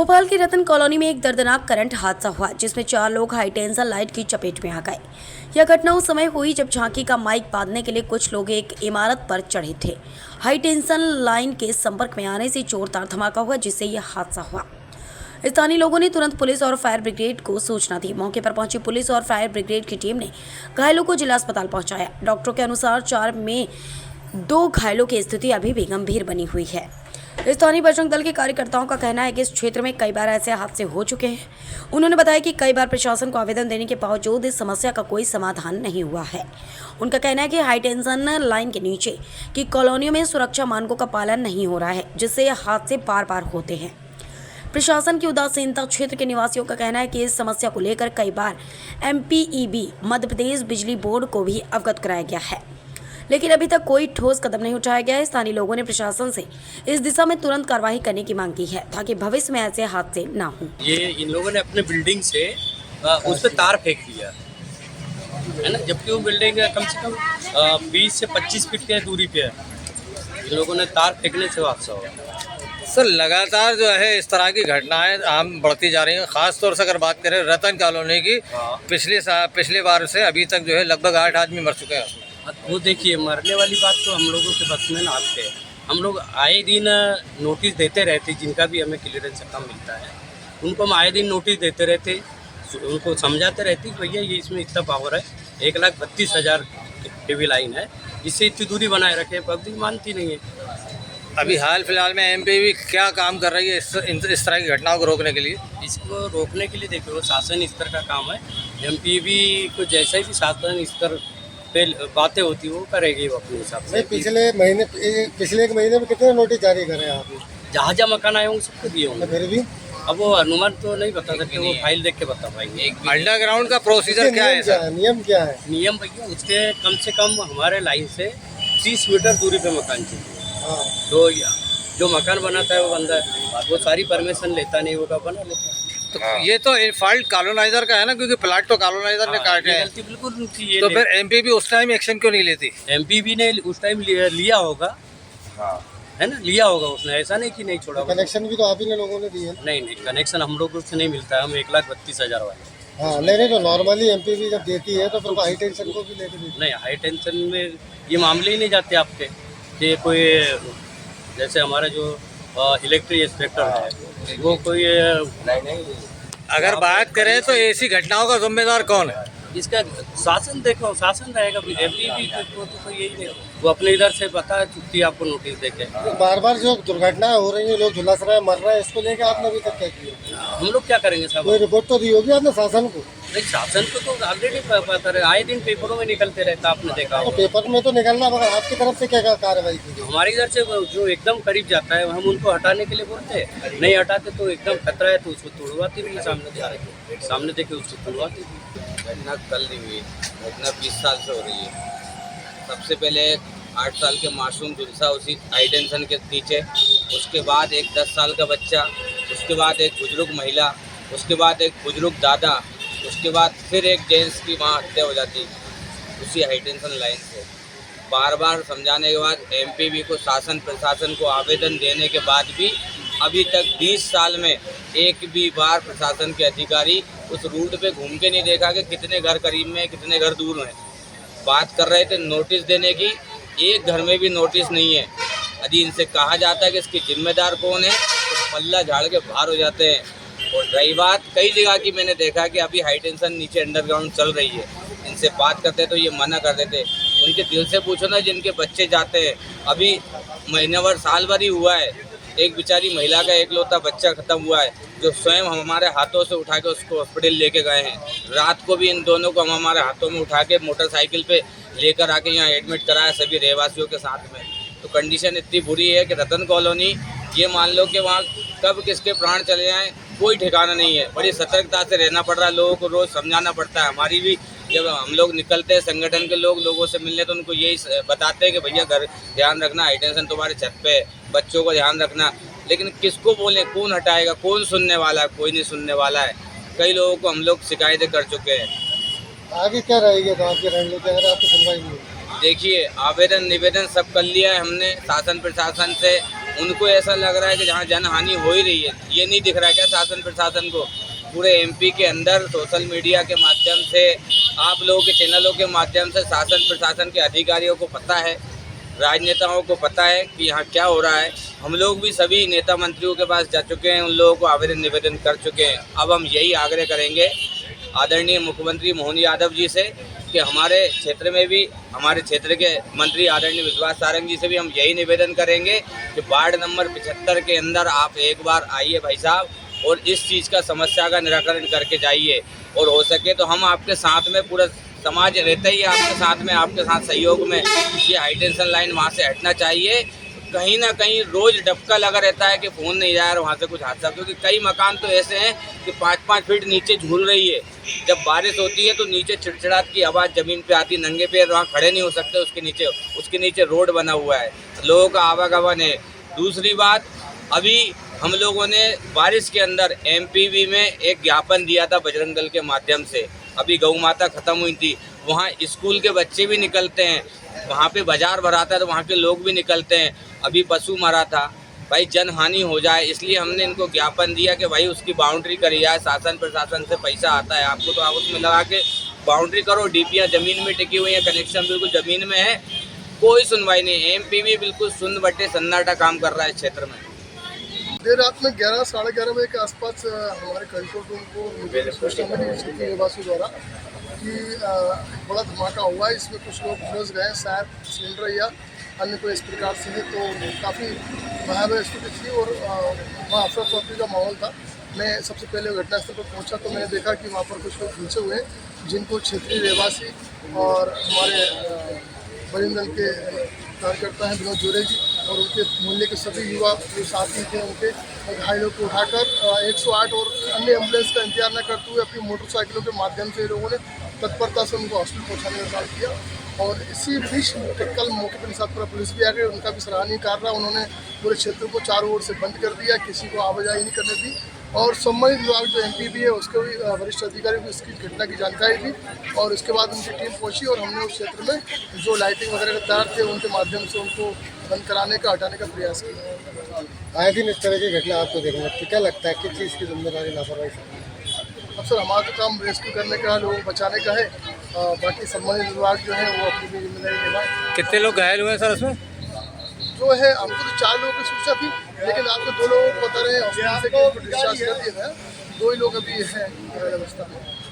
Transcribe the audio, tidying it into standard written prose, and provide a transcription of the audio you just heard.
भोपाल की रतन कॉलोनी में एक दर्दनाक करंट हादसा हुआ जिसमें 4 लोग हाई टेंशन लाइट की चपेट में आ गए। यह घटना उस समय हुई जब झांकी का माइक बांधने के लिए कुछ लोग एक इमारत पर चढ़े थे। हाई टेंशन लाइन के संपर्क में आने से जोरदार धमाका हुआ जिससे यह हादसा हुआ। स्थानीय लोगों ने तुरंत पुलिस और फायर ब्रिगेड को सूचना दी। मौके पर पहुंची पुलिस और फायर ब्रिगेड की टीम ने घायलों को जिला अस्पताल पहुंचाया। डॉक्टरों के अनुसार 4 में 2 घायलों की स्थिति अभी भी गंभीर बनी हुई है। स्थानीय बजरंग दल के कार्यकर्ताओं का कहना है कि इस क्षेत्र में कई बार ऐसे हादसे हो चुके हैं। उन्होंने बताया कि कई बार प्रशासन को आवेदन देने के बावजूद इस समस्या का कोई समाधान नहीं हुआ है। उनका कहना है कि हाई टेंशन लाइन के नीचे की कॉलोनियों में सुरक्षा मानकों का पालन नहीं हो रहा है, जिससे यह हादसे बार बार होते हैं। प्रशासन की उदासीनता। क्षेत्र के निवासियों का कहना है कि इस समस्या को लेकर कई बार MPEB मध्य प्रदेश बिजली बोर्ड को भी अवगत कराया गया है, लेकिन अभी तक कोई ठोस कदम नहीं उठाया गया है। स्थानीय लोगों ने प्रशासन से इस दिशा में तुरंत कार्रवाई करने की मांग की है ताकि भविष्य में ऐसे हादसे ना हों। ये इन लोगों ने अपने बिल्डिंग से उस पर तार फेंक दिया है ना, जबकि वो बिल्डिंग कम से कम 20 से 25 फीट के दूरी पे है। इन लोगों ने तार फेंकने से हादसा हुआ। सर लगातार जो है इस तरह की घटनाएं आम बढ़ती जा रही हैं। खास तौर से अगर बात करें रतन कॉलोनी की, पिछले बार से अभी तक जो है लगभग 8 आदमी मर चुके हैं उसमें। वो देखिए, मरने वाली बात तो हम लोगों के बस में ना आते हैं। हम लोग आए दिन नोटिस देते रहते, जिनका भी हमें क्लियरेंस कम मिलता है उनको हम आए दिन नोटिस देते रहते, उनको समझाते रहते कि भैया ये इसमें इतना पावर है, 1,32,000 केवी लाइन है, इससे इतनी दूरी बनाए रखे। पब्लिक मानती नहीं है। अभी हाल फिलहाल में MPEB क्या काम कर रही है इस तरह की घटनाओं को रोकने के लिए? इसको रोकने के लिए देखो, शासन स्तर का काम है। MPEB को जैसे भी शासन स्तर पे बातें होती वो करेगी वो अपने हिसाब से। पिछले एक महीने में कितने नोटिस जारी करे आपने? जहाँ जहाँ मकान आए होंगे सबको दिए होंगे। फिर भी अब वो अनुमान तो नहीं बता सकते, वो फाइल देख के बता पाएंगे। अंडरग्राउंड का प्रोसीजर क्या है सर? नियम क्या है? नियम भैया उसके कम से कम हमारे लाइन से 30 मीटर दूरी पे मकान चाहिए। हाँ। तो जो मकान बनाता है वो बंदा वो सारी परमिशन लेता नहीं, वो का बना लेता है। तो ये तो फॉल्ट कॉलोनाइजर का है ना, क्योंकि प्लाट तो कॉलोनाइजर ने काटे हैं। गलती बिल्कुल उनकी ये तो फिर MPEB उस टाइम एक्शन क्यों नहीं लेती? MPEB ने उस टाइम लिया होगा, है ना, लिया होगा उसने, ऐसा नहीं कि नहीं छोड़ा होगा। कनेक्शन भी तो आप ही ने लोगों ने दिए हैं। नहीं, कनेक्शन हम लोगों से नहीं मिलता है। हम 1,32,000 वाले। हाँ, नहीं तो नॉर्मली MPEB जब देती है तो फिर हाई टेंशन को भी लेके देती है। नहीं, हाई टेंशन में ये मामले ही नहीं जाते आपके कि कोई, जैसे हमारा जो इलेक्ट्रिक इंस्पेक्टर है वो कोई नहीं। अगर बात करें तो ऐसी घटनाओं का जिम्मेदार कौन है? इसका शासन देखो, शासन रहेगा। MPEB को तो यही नहीं, वो अपने इधर से बता चुकी है आपको नोटिस देके। बार बार जो दुर्घटनाएं हो रही है, लोग झुलस रहे हैं, मर रहे हैं, इसको लेके आपने अभी तक क्या किया? हम लोग क्या करेंगे साहब? कोई रिपोर्ट तो दी होगी आपने शासन को? नहीं, शासन को तो ऑलरेडी पता है, आए दिन पेपरों में निकलते रहता, आपने देखा तो होगा। पेपर में तो निकलना, मगर आपकी तरफ से क्या कार्रवाई की? हमारी इधर से जो एकदम करीब जाता है हम उनको हटाने के लिए बोलते हैं, नहीं हटाते तो एकदम खतरा है तो उसको तोड़वाती भी सामने देखे उसको तोड़वाती भी। घटना कल नहीं हुई, घटना 20 साल से हो रही है। सबसे पहले 8 साल के मासूम झुलसा उसी हाई टेंशन के नीचे, उसके बाद एक 10 साल का बच्चा, उसके बाद एक बुजुर्ग महिला, उसके बाद एक बुजुर्ग दादा, उसके बाद फिर एक जेंट्स की वहाँ हत्या हो जाती उसी हाई टेंशन लाइन से। बार बार समझाने के बाद MPEB को, शासन प्रशासन को आवेदन देने के बाद भी अभी तक 20 साल में एक भी बार प्रशासन के अधिकारी उस रूट पे घूम के नहीं देखा कि कितने घर करीब में, कितने घर दूर हैं। बात कर रहे थे नोटिस देने की, एक घर में भी नोटिस नहीं है। यदि इनसे कहा जाता है कि इसकी जिम्मेदार कौन है तो पल्ला झाड़ के बाहर हो जाते हैं। और रही बात कई जगह की, मैंने देखा कि अभी हाई टेंशन नीचे अंडरग्राउंड चल रही है, इनसे बात करते तो ये मना कर देते। उनके दिल से पूछो ना, जिनके बच्चे जाते हैं, अभी महीने भर साल भर ही हुआ है, एक बेचारी महिला का एकलौता बच्चा ख़त्म हुआ है, जो स्वयं हम हमारे हाथों से उठा के उसको हॉस्पिटल लेके गए हैं। रात को भी इन दोनों को हम हमारे हाथों में उठा के मोटरसाइकिल पे लेकर आके यहाँ एडमिट कराया सभी रहवासियों के साथ में। तो कंडीशन इतनी बुरी है कि रतन कॉलोनी, ये मान लो कि वहाँ कब किसके प्राण चले जाएँ कोई ठिकाना नहीं है। बड़ी सतर्कता से रहना पड़ रहा है, लोगों को रोज़ समझाना पड़ता है। हमारी भी जब हम लोग निकलते हैं संगठन के लोगों से मिलने, तो उनको यही बताते हैं कि भैया घर ध्यान रखना, हाई टेंशन तुम्हारे छत पे है, बच्चों को ध्यान रखना। लेकिन किसको बोले, कौन हटाएगा, कौन सुनने वाला है? कोई नहीं सुनने वाला है। कई लोगों को हम लोग शिकायतें कर चुके हैं। आगे क्या रहेगी तो आपकी रणनीति अगर आपकी सुनवाई नहीं? देखिए, आवेदन निवेदन सब कर लिया है हमने शासन प्रशासन से, उनको ऐसा लग रहा है कि जहाँ जनहानि हो ही रही है, ये नहीं दिख रहा है क्या शासन प्रशासन को? पूरे एमपी के अंदर सोशल मीडिया के माध्यम से, आप लोगों के चैनलों के माध्यम से शासन प्रशासन के अधिकारियों को पता है, राजनेताओं को पता है कि यहाँ क्या हो रहा है। हम लोग भी सभी नेता मंत्रियों के पास जा चुके हैं, उन लोगों को आवेदन निवेदन कर चुके हैं। अब हम यही आग्रह करेंगे आदरणीय मुख्यमंत्री मोहन यादव जी से कि हमारे क्षेत्र में भी, हमारे क्षेत्र के मंत्री आदरणीय विश्वास सारंग जी से भी हम यही निवेदन करेंगे कि वार्ड नंबर 75 के अंदर आप एक बार आइए भाई साहब, और इस चीज़ का समस्या का निराकरण करके जाइए। और हो सके तो हम आपके साथ में, पूरा समाज रहता ही है आपके साथ में, आपके साथ सहयोग में, ये हाई टेंशन लाइन वहाँ से हटना चाहिए। कहीं ना कहीं रोज़ डबका लगा रहता है कि फ़ोन नहीं जा रहा वहाँ से कुछ हादसा, क्योंकि कई मकान तो ऐसे हैं कि 5-5 फीट नीचे झूल रही है। जब बारिश होती है तो नीचे चिड़चिड़ाहट की आवाज़ ज़मीन पे आती, नंगे पैर वहाँ खड़े नहीं हो सकते, उसके नीचे रोड बना हुआ है, लोगों का आवागमन है। दूसरी बात, अभी हम लोगों ने बारिश के अंदर एमपीवी में एक ज्ञापन दिया था बजरंग दल के माध्यम से। अभी गौ माता ख़त्म हुई थी, वहाँ स्कूल के बच्चे भी निकलते हैं, वहाँ पे बाजार भराता है तो वहाँ के लोग भी निकलते हैं। अभी पशु मरा था, भाई जनहानि हो जाए, इसलिए हमने इनको ज्ञापन दिया कि भाई उसकी बाउंड्री करी जाए। शासन प्रशासन से पैसा आता है आपको, तो आप उसमें लगा के बाउंड्री करो। डीपीआर ज़मीन में टिकी हुई है, कनेक्शन बिल्कुल ज़मीन में है, कोई सुनवाई नहीं। एमपीवी बिल्कुल सुन्न बट्टे सन्नाटा काम कर रहा है इस क्षेत्र में। देर रात में 11 साढ़े 11 बजे के आसपास हमारे कंट्रोल रूम को सूचना मिली क्षेत्रीय निवासियों द्वारा कि बड़ा धमाका हुआ है, इसमें कुछ लोग फंस गए, शायद सिलेंडर या अन्य कोई इस प्रकार से है। तो काफ़ी भयावह स्थिति थी और वहाँ अफरा तफरी का माहौल था। मैं सबसे पहले घटनास्थल पर पहुँचा तो मैंने देखा कि वहाँ पर कुछ लोग फंसे हुए हैं, जिनको क्षेत्रीय रहवासी और हमारे बजरंग दल के कार्यकर्ता हैं विनोद जोरे जी और उनके मोहल्ले के सभी युवा जो साथी थे, उनके घायलों को उठाकर 108 और अन्य एम्बुलेंस का इंतजार न करते हुए अपनी मोटरसाइकिलों के माध्यम से लोगों ने तत्परता से उनको हॉस्पिटल पहुँचाने का काम किया। और इसी बीच कल मौके पर साथ पूरा पुलिस भी आ गई, उनका भी सराहनीय कार्य। उन्होंने पूरे क्षेत्र को चारों ओर से बंद कर दिया, किसी को आवाजाही नहीं करने दी। और संबंधित विभाग जो एमपीवी है उसको भी वरिष्ठ अधिकारियों को इसकी घटना की जानकारी दी और उसके बाद उनकी टीम पहुंची और हमने उस क्षेत्र में जो लाइटिंग वगैरह के तार थे उनके माध्यम से उनको बंद कराने का, हटाने का प्रयास किया। आए दिन इस तरह की घटना आपको देखने लगती, क्या लगता है किस चीज़ की जिम्मेदारी लापरवाही? अब सर हमारा तो काम रेस्क्यू करने का, लोगों को बचाने का है, बाकी संबंधित विभाग जो है वो अपनी भी जिम्मेदारी निभाए। कितने लोग घायल हुए हैं सर उसमें? जो है हमको तो 4 लोगों की सूचना थी, लेकिन आपको 2 लोगों को बता रहे हैं हॉस्पिटल से कि उनको डिस्चार्ज कर दिया गया, 2 ही लोग अभी हैं अवस्था में।